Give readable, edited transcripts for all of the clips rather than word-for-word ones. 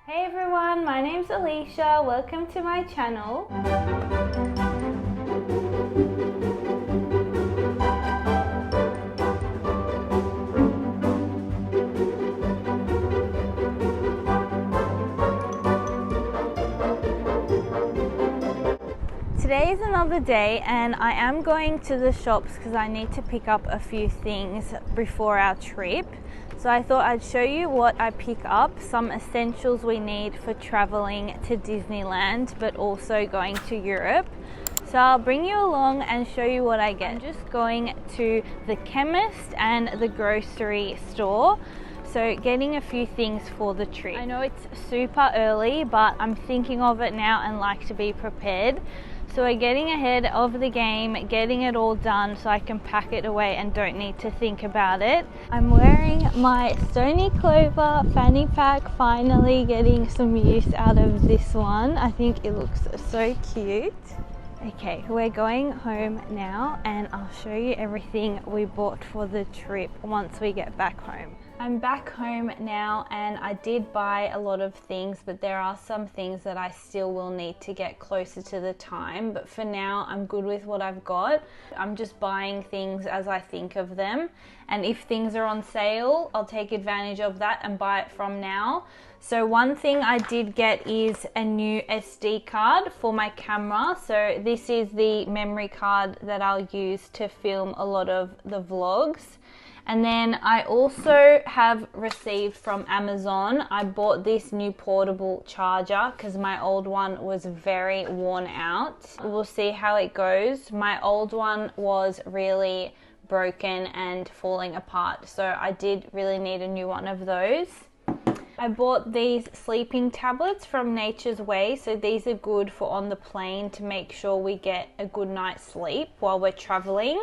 Hey everyone, my name's Alycia. Welcome to my channel. Today is another day and I am going to the shops because I need to pick up a few things before our trip. So I thought I'd show you what I pick up, some essentials we need for traveling to Disneyland but also going to Europe. So I'll bring you along and show you what I get. I'm just going to the chemist and the grocery store. So getting a few things for the trip. I know it's super early, but I'm thinking of it now and like to be prepared. So we're getting ahead of the game, getting it all done so I can pack it away and don't need to think about it. I'm wearing my Stoney Clover fanny pack, finally getting some use out of this one. I think it looks so cute. Okay, we're going home now and I'll show you everything we bought for the trip once we get back home. I'm back home now and I did buy a lot of things, but there are some things that I still will need to get closer to the time. But for now, I'm good with what I've got. I'm just buying things as I think of them. And if things are on sale, I'll take advantage of that and buy it from now. So one thing I did get is a new SD card for my camera. So this is the memory card that I'll use to film a lot of the vlogs. And then I also have received from Amazon, I bought this new portable charger because my old one was very worn out. We'll see how it goes. My old one was really broken and falling apart, so I did really need a new one of those. I bought these sleeping tablets from Nature's Way, so these are good for on the plane to make sure we get a good night's sleep while we're traveling.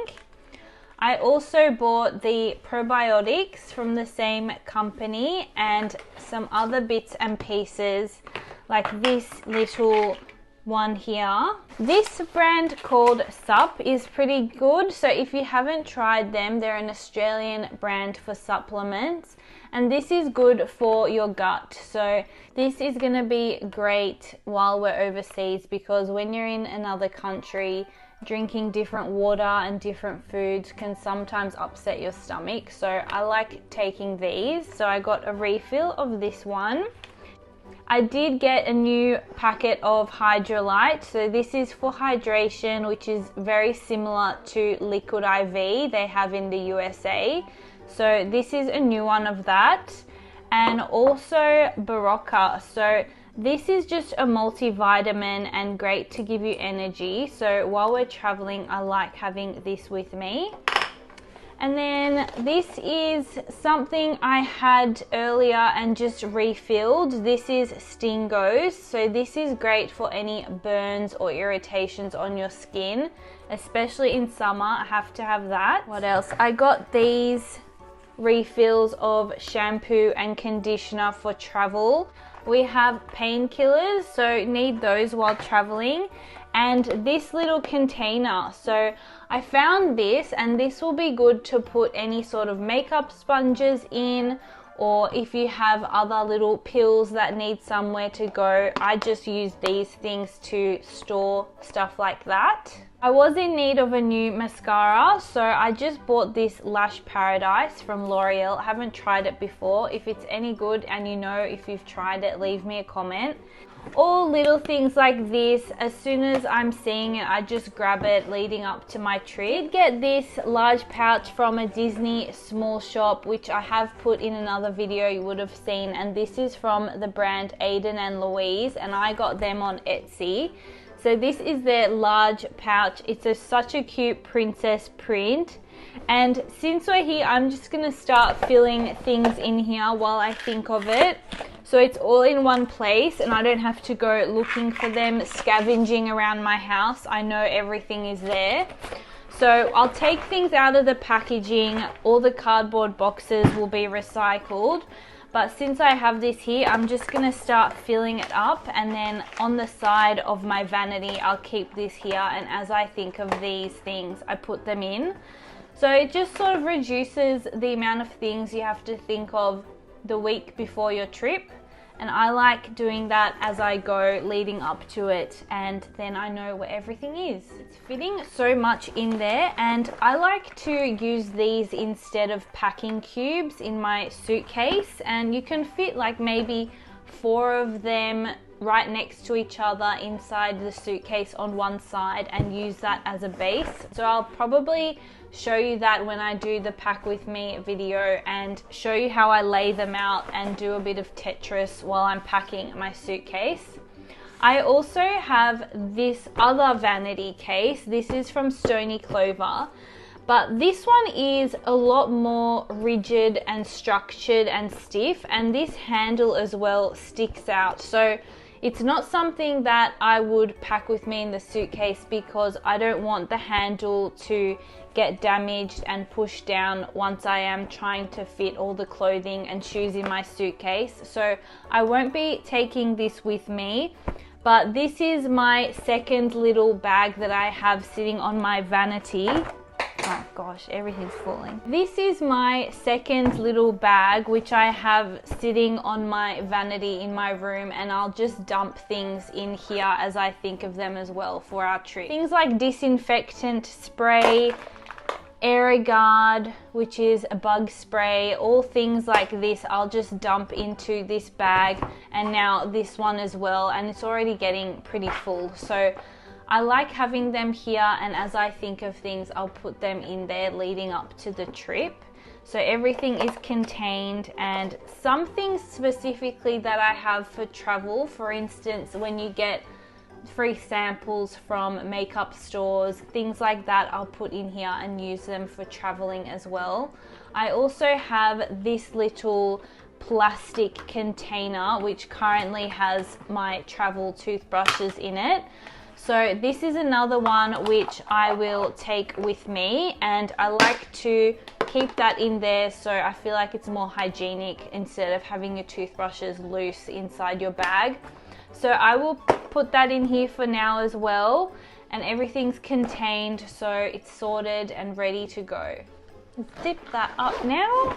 I also bought the probiotics from the same company and some other bits and pieces like this little one here. This brand called Sup is pretty good. So if you haven't tried them, they're an Australian brand for supplements. And this is good for your gut. So this is going to be great while we're overseas because when you're in another country, drinking different water and different foods can sometimes upset your stomach. So I like taking these. So I got a refill of this one. I did get a new packet of Hydrolyte. So this is for hydration, which is very similar to Liquid IV they have in the USA. So this is a new one of that. And also Barocca. So this is just a multivitamin and great to give you energy. So while we're traveling, I like having this with me. And then this is something I had earlier and just refilled. This is Stingos. So this is great for any burns or irritations on your skin, especially in summer. I have to have that. What else? I got these refills of shampoo and conditioner for travel. We have painkillers, so need those while traveling, and this little container. So I found this, and this will be good to put any sort of makeup sponges in, or if you have other little pills that need somewhere to go. I just use these things to store stuff like that. I was in need of a new mascara, so I just bought this Lash Paradise from L'Oreal. I haven't tried it before. If it's any good and you know if you've tried it, leave me a comment. All little things like this, as soon as I'm seeing it, I just grab it leading up to my trip. I did get this large pouch from a Disney small shop, which I have put in another video you would have seen, and this is from the brand Aiden and Louise, and I got them on Etsy. So this is their large pouch. It's such a cute princess print. And since we're here, I'm just gonna start filling things in here while I think of it. So it's all in one place and I don't have to go looking for them, scavenging around my house. I know everything is there. So I'll take things out of the packaging. All the cardboard boxes will be recycled. But since I have this here, I'm just going to start filling it up, and then on the side of my vanity, I'll keep this here, and as I think of these things, I put them in. So it just sort of reduces the amount of things you have to think of the week before your trip. And I like doing that as I go leading up to it, and then I know where everything is. It's fitting so much in there, and I like to use these instead of packing cubes in my suitcase, and you can fit like maybe 4 of them right next to each other inside the suitcase on one side and use that as a base. So I'll probably show you that when I do the pack with me video and show you how I lay them out and do a bit of Tetris while I'm packing my suitcase. I also have this other vanity case. This is from Stoney Clover, but this one is a lot more rigid and structured and stiff, and this handle as well sticks out. So it's not something that I would pack with me in the suitcase because I don't want the handle to get damaged and pushed down once I am trying to fit all the clothing and shoes in my suitcase. So I won't be taking this with me, but this is my second little bag that I have sitting on my vanity. Oh gosh, everything's falling. This is my second little bag, which I have sitting on my vanity in my room, and I'll just dump things in here as I think of them as well for our trip. Things like disinfectant spray, Airguard, which is a bug spray, all things like this I'll just dump into this bag, and now this one as well, and it's already getting pretty full. So I like having them here, and as I think of things, I'll put them in there leading up to the trip. So everything is contained, and some things specifically that I have for travel, for instance, when you get free samples from makeup stores, things like that, I'll put in here and use them for traveling as well. I also have this little plastic container, which currently has my travel toothbrushes in it. So this is another one which I will take with me, and I like to keep that in there so I feel like it's more hygienic instead of having your toothbrushes loose inside your bag. So I will put that in here for now as well, and everything's contained, so it's sorted and ready to go. Let's zip that up now.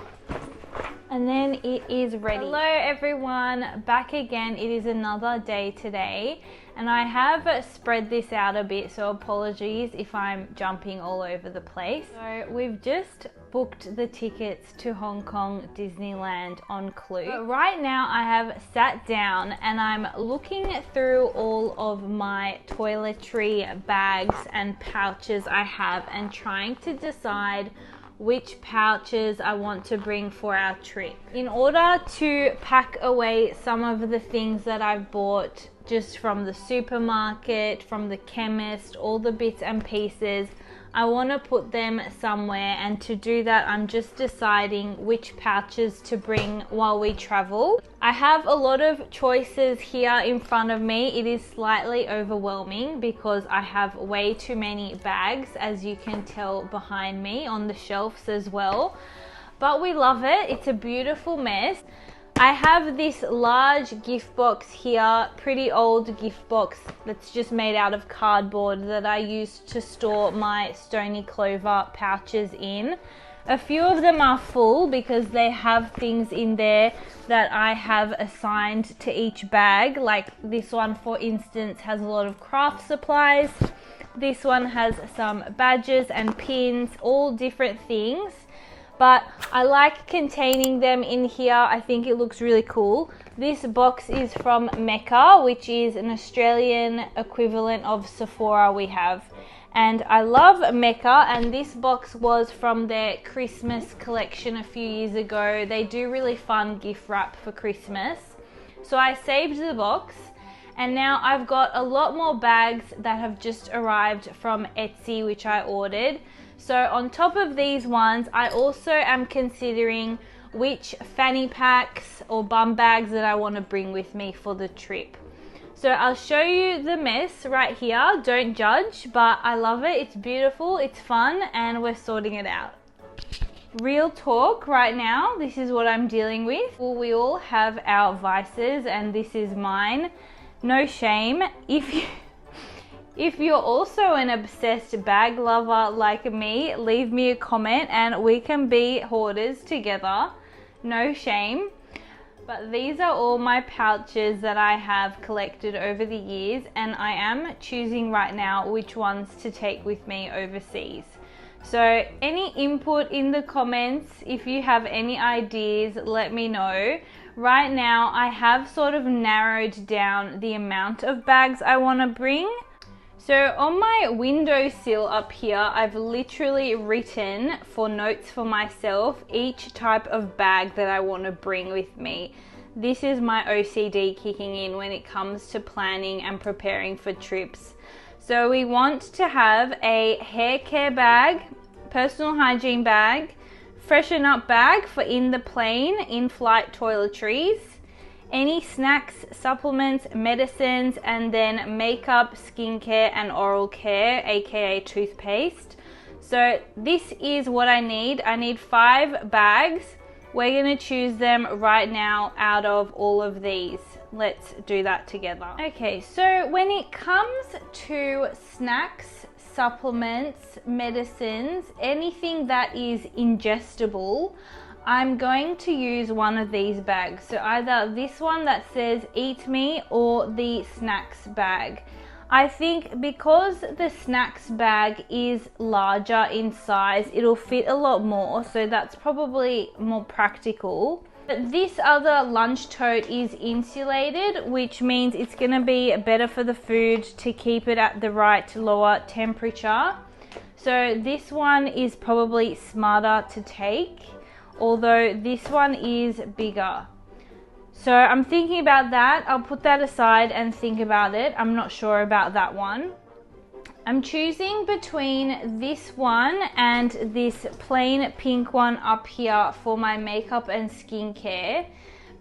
And then it is ready. Hello everyone, back again. It is another day today, and I have spread this out a bit, so apologies if I'm jumping all over the place. So we've just booked the tickets to Hong Kong Disneyland on Klook. But right now I have sat down and I'm looking through all of my toiletry bags and pouches I have and trying to decide which pouches I want to bring for our trip. In order to pack away some of the things that I've bought just from the supermarket, from the chemist, all the bits and pieces, I want to put them somewhere, and to do that I'm just deciding which pouches to bring while we travel. I have a lot of choices here in front of me. It is slightly overwhelming because I have way too many bags, as you can tell behind me on the shelves as well. But we love it. It's a beautiful mess. I have this large gift box here, pretty old gift box that's just made out of cardboard that I use to store my Stoney Clover pouches in. A few of them are full because they have things in there that I have assigned to each bag. Like this one, for instance, has a lot of craft supplies. This one has some badges and pins, all different things. But I like containing them in here. I think it looks really cool. This box is from Mecca, which is an Australian equivalent of Sephora we have. And I love Mecca, and this box was from their Christmas collection a few years ago. They do really fun gift wrap for Christmas. So I saved the box, and now I've got a lot more bags that have just arrived from Etsy, which I ordered. So on top of these ones, I also am considering which fanny packs or bum bags that I want to bring with me for the trip. So I'll show you the mess right here. Don't judge, but I love it. It's beautiful, it's fun, and we're sorting it out. Real talk right now, this is what I'm dealing with. Well, we all have our vices, and this is mine. No shame. If you're also an obsessed bag lover like me, leave me a comment and we can be hoarders together. No shame. But these are all my pouches that I have collected over the years, and I am choosing right now which ones to take with me overseas. So any input in the comments, if you have any ideas, let me know. Right now I have sort of narrowed down the amount of bags I want to bring. So on my windowsill up here, I've literally written for notes for myself each type of bag that I want to bring with me. This is my OCD kicking in when it comes to planning and preparing for trips. So we want to have a hair care bag, personal hygiene bag, freshen up bag for in the plane, in-flight toiletries, any snacks, supplements, medicines, and then makeup, skincare, and oral care, aka toothpaste. So this is what I need. I need 5 bags. We're gonna choose them right now out of all of these. Let's do that together. Okay, so when it comes to snacks, supplements, medicines, anything that is ingestible, I'm going to use one of these bags. So either this one that says eat me or the snacks bag. I think because the snacks bag is larger in size, it'll fit a lot more, so that's probably more practical. But this other lunch tote is insulated, which means it's gonna be better for the food to keep it at the right lower temperature. So this one is probably smarter to take, although this one is bigger. So I'm thinking about that. I'll put that aside and think about it. I'm not sure about that one. I'm choosing between this one and this plain pink one up here for my makeup and skincare.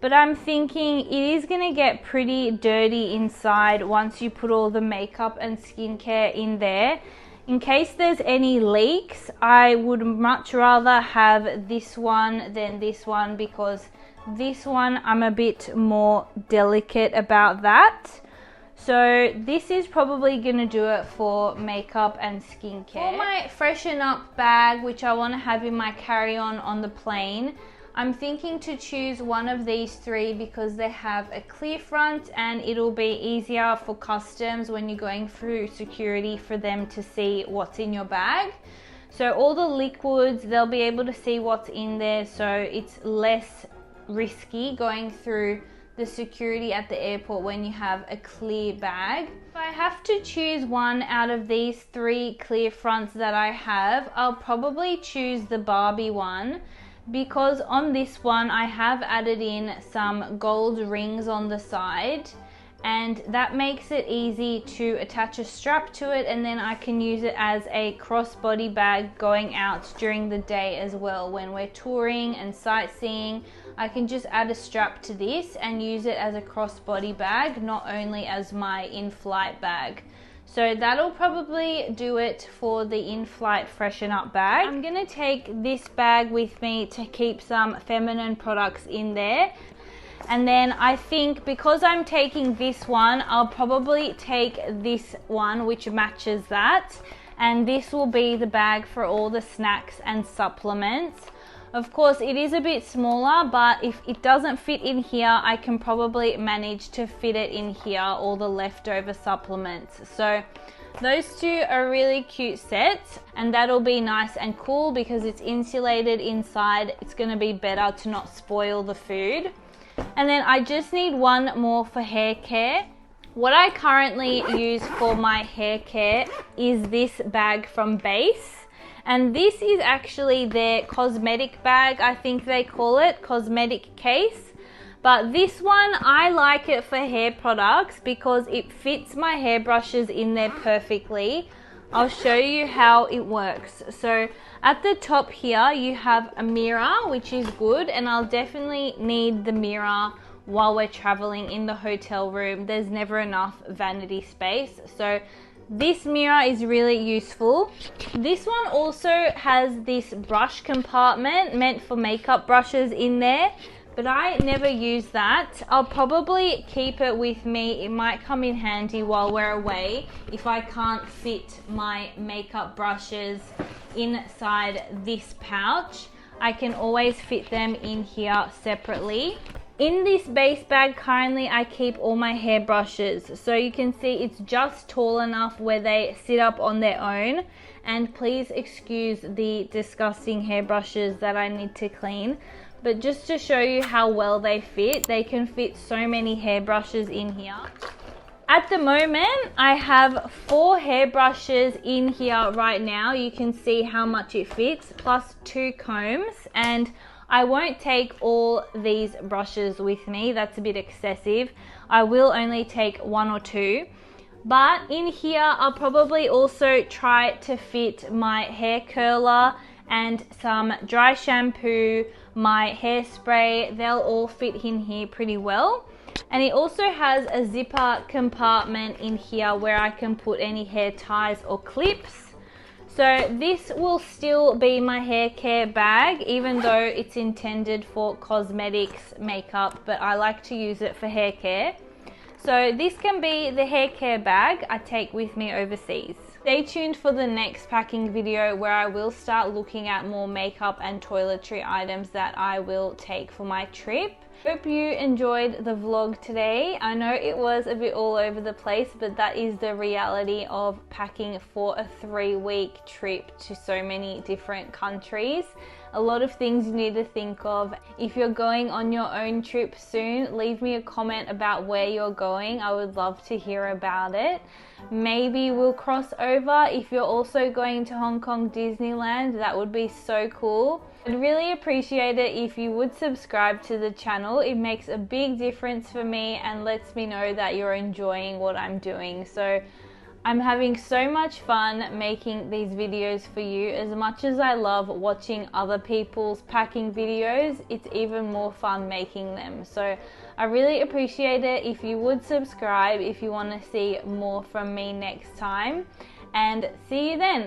But I'm thinking it is gonna get pretty dirty inside once you put all the makeup and skincare in there. In case there's any leaks, I would much rather have this one than this one, because this one I'm a bit more delicate about that. So this is probably gonna do it for makeup and skincare. For my freshen up bag, which I want to have in my carry-on on the plane, I'm thinking to choose one of these 3 because they have a clear front and it'll be easier for customs when you're going through security for them to see what's in your bag. So all the liquids, they'll be able to see what's in there, so it's less risky going through the security at the airport when you have a clear bag. If I have to choose one out of these 3 clear fronts that I have, I'll probably choose the Barbie one, because on this one I have added in some gold rings on the side, and that makes it easy to attach a strap to it, and then I can use it as a crossbody bag going out during the day as well. When we're touring and sightseeing, I can just add a strap to this and use it as a crossbody bag, not only as my in-flight bag. So that'll probably do it for the in-flight freshen up bag. I'm gonna take this bag with me to keep some feminine products in there. And then I think because I'm taking this one, I'll probably take this one which matches that. And this will be the bag for all the snacks and supplements. Of course, it is a bit smaller, but if it doesn't fit in here, I can probably manage to fit it in here, all the leftover supplements. So those 2 are really cute sets, and that'll be nice and cool because it's insulated inside. It's gonna be better to not spoil the food. And then I just need one more for hair care. What I currently use for my hair care is this bag from Base. And this is actually their cosmetic bag, I think they call it, cosmetic case. But this one, I like it for hair products because it fits my hairbrushes in there perfectly. I'll show you how it works. So at the top here, you have a mirror, which is good, and I'll definitely need the mirror while we're traveling in the hotel room. There's never enough vanity space. So this mirror is really useful. This one also has this brush compartment meant for makeup brushes in there, but I never use that. I'll probably keep it with me. It might come in handy while we're away if I can't fit my makeup brushes inside this pouch. I can always fit them in here separately. In this base bag currently I keep all my hairbrushes, so you can see it's just tall enough where they sit up on their own, and please excuse the disgusting hairbrushes that I need to clean, but just to show you how well they fit, they can fit so many hairbrushes in here. At the moment I have 4 hairbrushes in here right now. You can see how much it fits, plus 2 combs, and I won't take all these brushes with me, that's a bit excessive. I will only take 1 or 2. But in here I'll probably also try to fit my hair curler and some dry shampoo, my hairspray. They'll all fit in here pretty well. And it also has a zipper compartment in here where I can put any hair ties or clips. So this will still be my hair care bag, even though it's intended for cosmetics, makeup, but I like to use it for hair care. So this can be the hair care bag I take with me overseas. Stay tuned for the next packing video where I will start looking at more makeup and toiletry items that I will take for my trip. Hope you enjoyed the vlog today. I know it was a bit all over the place, but that is the reality of packing for a 3-week trip to so many different countries. A lot of things you need to think of. If you're going on your own trip soon, leave me a comment about where you're going. I would love to hear about it. Maybe we'll cross over if you're also going to Hong Kong Disneyland. That would be so cool. I'd really appreciate it if you would subscribe to the channel. It makes a big difference for me and lets me know that you're enjoying what I'm doing. So I'm having so much fun making these videos for you. As much as I love watching other people's packing videos, it's even more fun making them. So I really appreciate it if you would subscribe if you want to see more from me next time. And see you then.